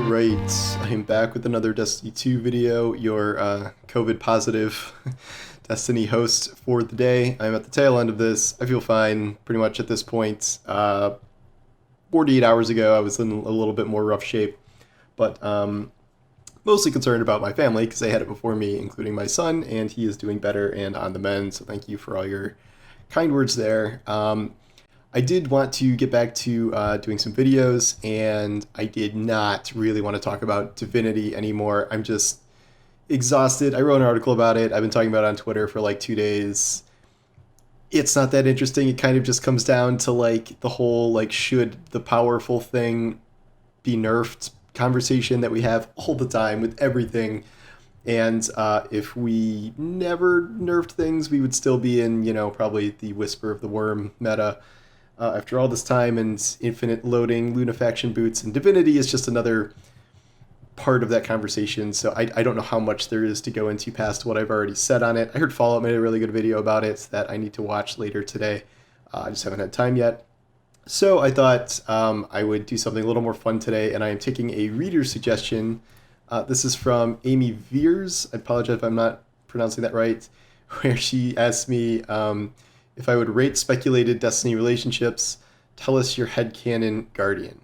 Alright, I'm back with another Destiny 2 video, your COVID positive Destiny host for the day. I'm at the tail end of this. I feel fine pretty much at this point. 48 hours ago I was in a little bit more rough shape, but mostly concerned about my family because they had it before me, including my son, and he is doing better and on the mend, so thank you for all your kind words there. I did want to get back to doing some videos, and I did not really want to talk about Divinity anymore. I'm just exhausted. I wrote an article about it. I've been talking about it on Twitter for like 2 days. It's not that interesting. It kind of just comes down to like the whole like should the powerful thing be nerfed conversation that we have all the time with everything. And if we never nerfed things, we would still be in, probably the Whisper of the Worm meta. After all this time and infinite loading, Lunafaction boots, and Divinity is just another part of that conversation. So I don't know how much there is to go into past what I've already said on it. I heard Fallout made a really good video about it that I need to watch later today. I just haven't had time yet. So I thought I would do something a little more fun today, and I am taking a reader suggestion. This is from Amy Veers. I apologize if I'm not pronouncing that right, where she asked me if I would rate speculated Destiny relationships. Tell us your headcanon Guardian.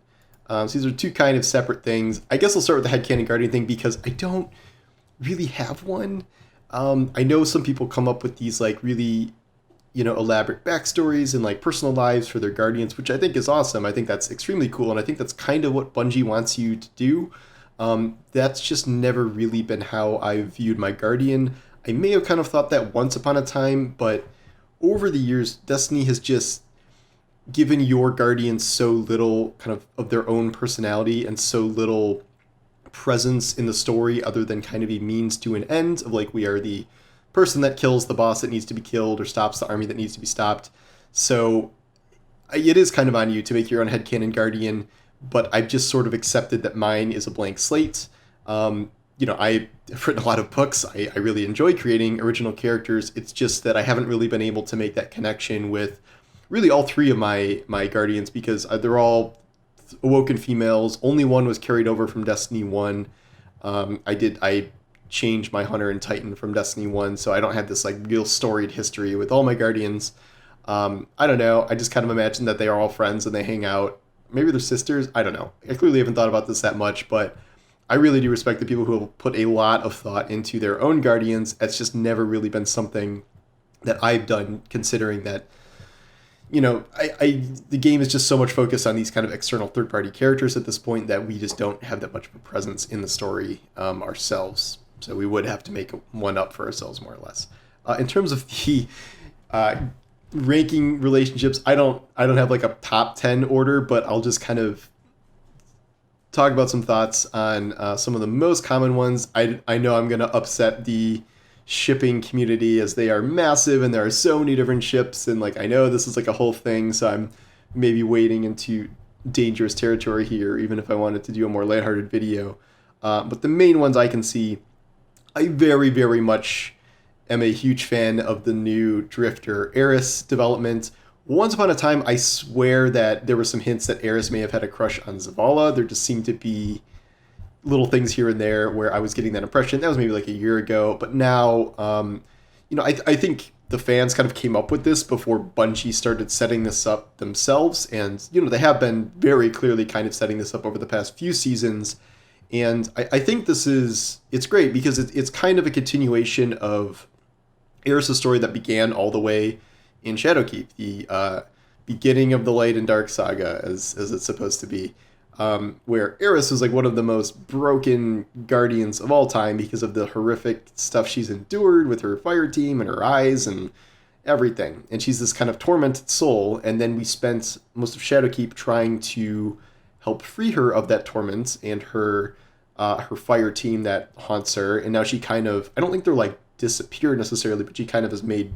So these are two kind of separate things. I guess I'll start with the headcanon Guardian thing because I don't really have one. I know some people come up with these like really, elaborate backstories and like personal lives for their Guardians, which I think is awesome. I think that's extremely cool, and I think that's kind of what Bungie wants you to do. That's just never really been how I viewed my Guardian. I may have kind of thought that once upon a time, but over the years, Destiny has just given your Guardians so little kind of their own personality and so little presence in the story other than kind of a means to an end of like we are the person that kills the boss that needs to be killed or stops the army that needs to be stopped. So it is kind of on you to make your own headcanon Guardian, but I've just sort of accepted that mine is a blank slate. I've written a lot of books. I really enjoy creating original characters. It's just that I haven't really been able to make that connection with really all three of my Guardians because they're all awoken females. Only one was carried over from Destiny 1. I changed my Hunter and Titan from Destiny 1, so I don't have this like real storied history with all my Guardians. I don't know. I just kind of imagine that they are all friends and they hang out. Maybe they're sisters. I don't know. I clearly haven't thought about this that much, but I really do respect the people who have put a lot of thought into their own Guardians. It's just never really been something that I've done, considering that, the game is just so much focused on these kind of external third-party characters at this point that we just don't have that much of a presence in the story ourselves. So we would have to make one up for ourselves, more or less. In terms of the ranking relationships, I don't have like a top 10 order, but I'll just kind of talk about some thoughts on some of the most common ones. I know I'm going to upset the shipping community as they are massive and there are so many different ships, and like I know this is like a whole thing, so I'm maybe wading into dangerous territory here, even if I wanted to do a more lighthearted video. But the main ones I can see, I very, very much am a huge fan of the new Drifter Eris development. Once upon a time, I swear that there were some hints that Eris may have had a crush on Zavala. There just seemed to be little things here and there where I was getting that impression. That was maybe like a year ago. But now, I think the fans kind of came up with this before Bungie started setting this up themselves. And, they have been very clearly kind of setting this up over the past few seasons. And I think it's great because it's kind of a continuation of Eris' story that began all the way in Shadowkeep, the beginning of the Light and Dark saga, as it's supposed to be, where Eris is like one of the most broken Guardians of all time because of the horrific stuff she's endured with her fire team and her eyes and everything. And she's this kind of tormented soul, and then we spent most of Shadowkeep trying to help free her of that torment and her fire team that haunts her, and now she kind of, I don't think they're like disappeared necessarily, but she kind of has made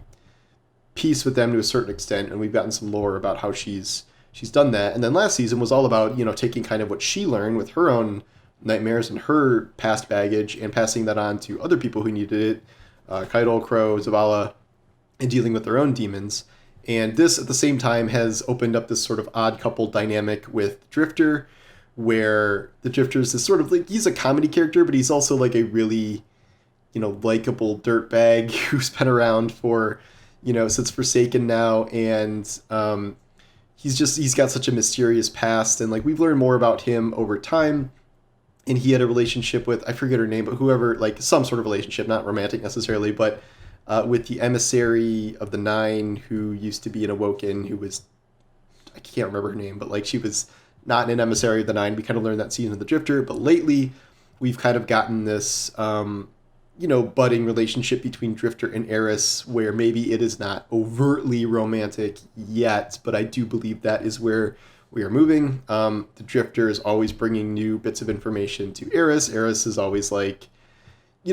peace with them to a certain extent, and we've gotten some lore about how she's done that. And then last season was all about, taking kind of what she learned with her own nightmares and her past baggage and passing that on to other people who needed it, Kaido, Crow, Zavala, and dealing with their own demons. And this, at the same time, has opened up this sort of odd couple dynamic with Drifter, where the Drifter's is sort of like, he's a comedy character, but he's also like a really, likable dirtbag who's been around for, since Forsaken now, and he's got such a mysterious past, and like we've learned more about him over time. And he had a relationship with, I forget her name, but whoever, like some sort of relationship, not romantic necessarily, but with the emissary of the Nine, who used to be an Awoken, who was, I can't remember her name, but like she was not an emissary of the Nine. We kind of learned that season of the Drifter, but lately we've kind of gotten this, budding relationship between Drifter and Eris, where maybe it is not overtly romantic yet, but I do believe that is where we are moving. The Drifter is always bringing new bits of information to Eris. Eris is always like,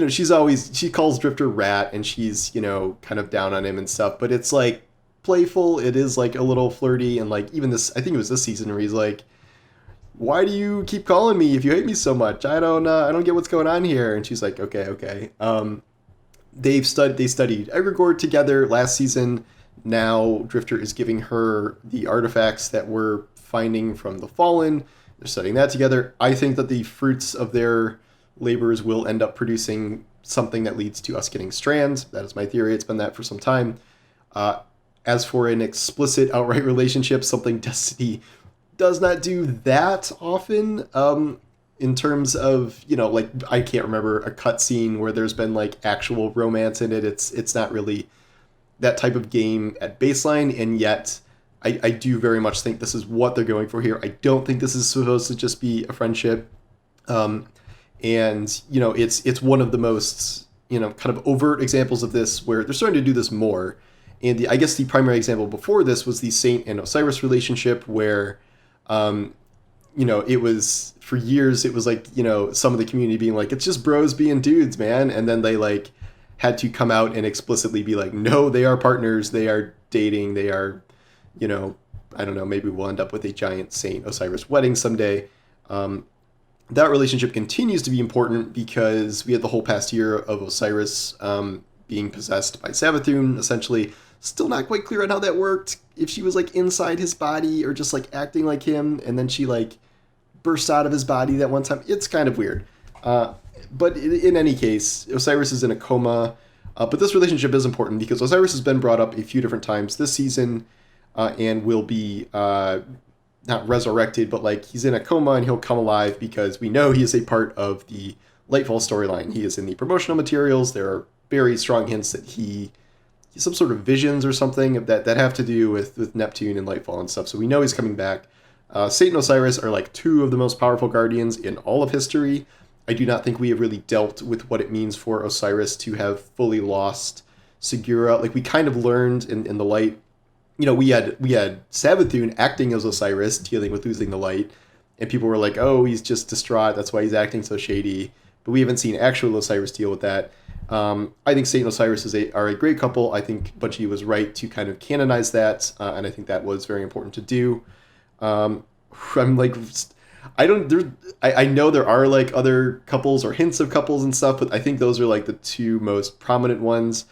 she calls Drifter rat, and she's, kind of down on him and stuff, but it's like playful. It is like a little flirty, and like even this, I think it was this season where he's like, why do you keep calling me if you hate me so much? I don't get what's going on here. And she's like, okay. They studied Egregore together last season. Now Drifter is giving her the artifacts that we're finding from the Fallen. They're studying that together. I think that the fruits of their labors will end up producing something that leads to us getting Strand. That is my theory. It's been that for some time. As for an explicit outright relationship, something Destiny does not do that often, in terms of, like I can't remember a cutscene where there's been like actual romance in it. It's not really that type of game at baseline, and yet I do very much think this is what they're going for here. I don't think this is supposed to just be a friendship. And, it's one of the most, kind of overt examples of this where they're starting to do this more. And I guess the primary example before this was the Saint and Osiris relationship where, it was, for years, it was like, some of the community being like, it's just bros being dudes, man. And then they like had to come out and explicitly be like, no, they are partners. They are dating. They are, I don't know, maybe we'll end up with a giant Saint Osiris wedding someday. That relationship continues to be important because we had the whole past year of Osiris being possessed by Savathun, essentially. Still not quite clear on how that worked. If she was like inside his body or just like acting like him, and then she like burst out of his body that one time. It's kind of weird. But in any case, Osiris is in a coma. But this relationship is important because Osiris has been brought up a few different times this season, and will be not resurrected, but like he's in a coma and he'll come alive because we know he is a part of the Lightfall storyline. He is in the promotional materials. There are very strong hints that he's some sort of visions or something that have to do with Neptune and Lightfall and stuff. So we know he's coming back. Satan and Osiris are like two of the most powerful guardians in all of history. I do not think we have really dealt with what it means for Osiris to have fully lost Segura. Like we kind of learned in the light, we had Savathun acting as Osiris, dealing with losing the light, and people were like, oh, he's just distraught, that's why he's acting so shady. But we haven't seen actual Osiris deal with that. I think Satan and Osiris are a great couple. I think Bungie was right to kind of canonize that, and I think that was very important to do. I'm like, I know there are like other couples or hints of couples and stuff, but I think those are like the two most prominent ones.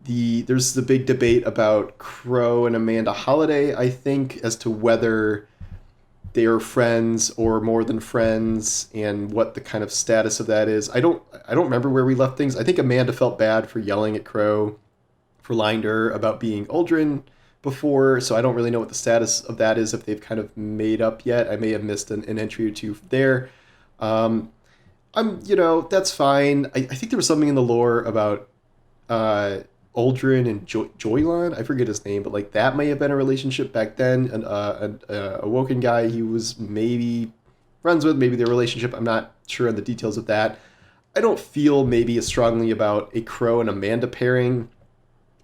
There's the big debate about Crow and Amanda Holiday, I think, as to whether they are friends or more than friends and what the kind of status of that is. I don't remember where we left things. I think Amanda felt bad for yelling at Crow for lying to her about being Aldrin before, so I don't really know what the status of that is, if they've kind of made up yet. I may have missed an entry or two there. That's fine. I think there was something in the lore about Aldrin and Joylan, I forget his name, but like that may have been a relationship back then. A Woken guy he was maybe friends with, maybe their relationship. I'm not sure on the details of that. I don't feel maybe as strongly about a Crow and Amanda pairing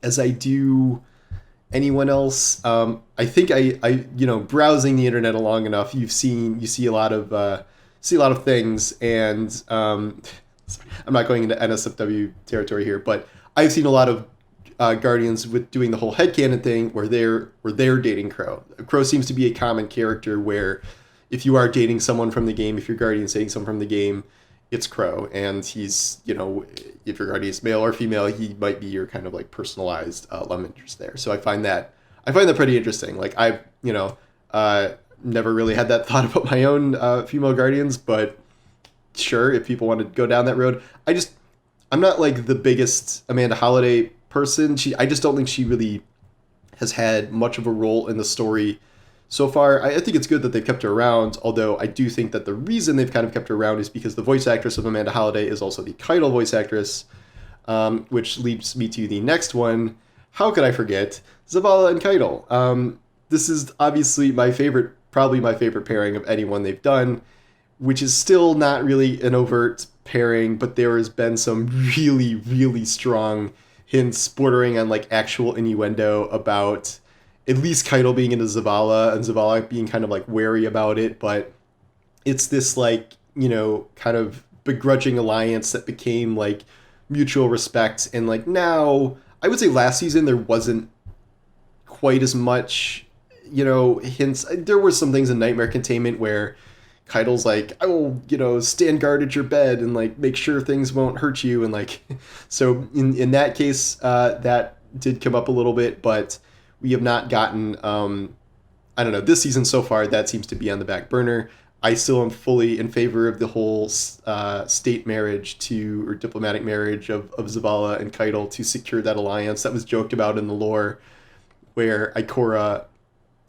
as I do anyone else. I think I browsing the internet long enough, you see a lot of things, and I'm not going into NSFW territory here, but I've seen a lot of Guardians with doing the whole headcanon thing where they're dating Crow. Crow seems to be a common character where if you are dating someone from the game, if your Guardian's dating someone from the game, it's Crow, and he's, if your Guardian is male or female, he might be your kind of like personalized love interest there. So I find that pretty interesting. Like I've, never really had that thought about my own female guardians, but sure, if people want to go down that road. I'm not like the biggest Amanda Holiday person. I just don't think she really has had much of a role in the story so far. I think it's good that they've kept her around, although I do think that the reason they've kind of kept her around is because the voice actress of Amanda Holiday is also the Keitel voice actress, which leads me to the next one. How could I forget? Zavala and Keitel. This is obviously probably my favorite pairing of anyone they've done, which is still not really an overt pairing, but there has been some really, really strong hints bordering on like actual innuendo about at least Keitel being into Zavala and Zavala being kind of like wary about it, but it's this like, kind of begrudging alliance that became like mutual respect. And like now, I would say last season there wasn't quite as much, hints. There were some things in Nightmare Containment where Keitel's like, I will, stand guard at your bed and like make sure things won't hurt you. And like, so in that case, that did come up a little bit, but we have not gotten, I don't know, this season so far, that seems to be on the back burner. I still am fully in favor of the whole state marriage or diplomatic marriage of Zavala and Keitel to secure that alliance. That was joked about in the lore where Ikora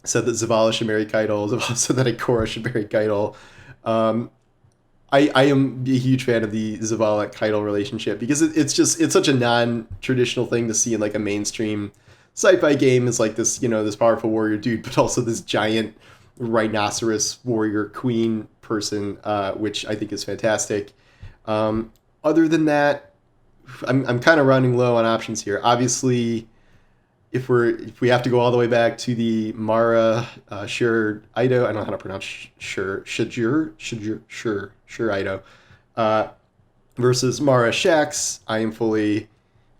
said that Zavala should marry Keitel. Zavala said that Ikora should marry Keitel. I am a huge fan of the Zavala-Keitel relationship because it's such a non-traditional thing to see in like a mainstream sci-fi game. Is like this, this powerful warrior dude, but also this giant rhinoceros warrior queen person, which I think is fantastic. Other than that, I'm kind of running low on options here. Obviously, if we have to go all the way back to the Mara Shur Ido, I don't know how to pronounce Shur Ido, versus Mara Shax, I am fully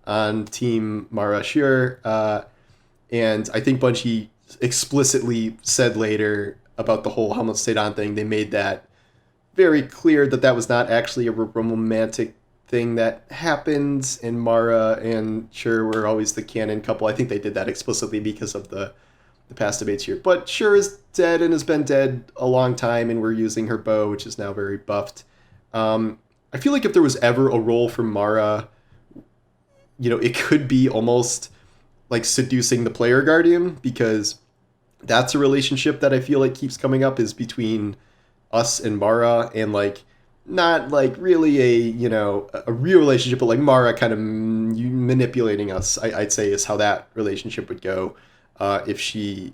on team Mara Shur, and I think Bungie explicitly said later about the whole Helmut Stedon thing. They made that very clear that was not actually a romantic thing that happened, and Mara and Shur were always the canon couple. I think they did that explicitly because of the past debates here. But Shur is dead and has been dead a long time, and we're using her bow, which is now very buffed. I feel like if there was ever a role for Mara, it could be almost like seducing the player guardian, because that's a relationship that I feel like keeps coming up, is between us and Mara, and like not like really a real relationship, but like Mara kind of manipulating us, I'd say, is how that relationship would go, if she,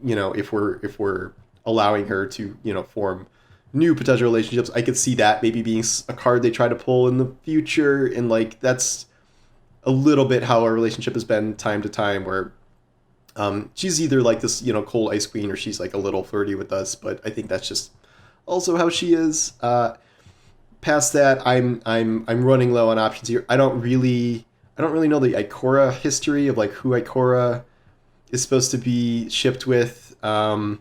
if we're allowing her to, form new potential relationships. I could see that maybe being a card they try to pull in the future, and like that's a little bit how our relationship has been time to time, where she's either like this, cold ice queen, or she's like a little flirty with us, but I think that's just also how she is. Past that, I'm running low on options here. I don't really know the Ikora history of like who Ikora is supposed to be shipped with. No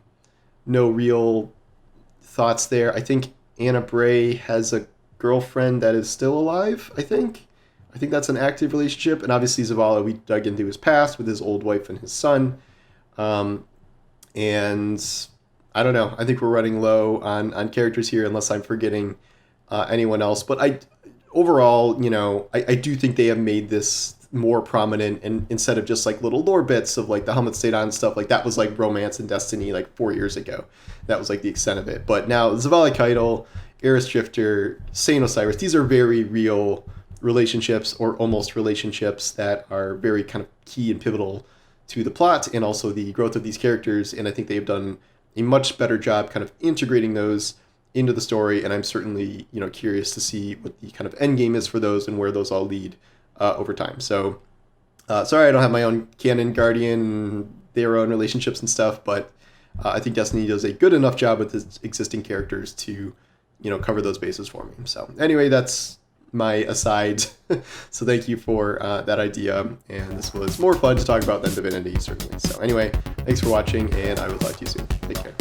real thoughts there. I think Anna Bray has a girlfriend that is still alive. I think that's an active relationship, and obviously Zavala, we dug into his past with his old wife and his son, and I don't know. I think we're running low on characters here, unless I'm forgetting anyone else. But overall, I do think they have made this more prominent, and instead of just like little lore bits of like the Helmut Stedon stuff, like that was like romance and Destiny like 4 years ago. That was like the extent of it. But now Zavala Keitel, Eris Drifter, Saint Osiris, these are very real relationships, or almost relationships, that are very kind of key and pivotal to the plot and also the growth of these characters. And I think they have done a much better job kind of integrating those into the story, and I'm certainly curious to see what the kind of end game is for those and where those all lead over time. So sorry I don't have my own canon guardian, their own relationships and stuff, but I think Destiny does a good enough job with its existing characters to cover those bases for me. So anyway, that's my aside. So thank you for that idea, and this was more fun to talk about than Divinity, certainly. So anyway, thanks for watching, and I will talk to you soon. Take care.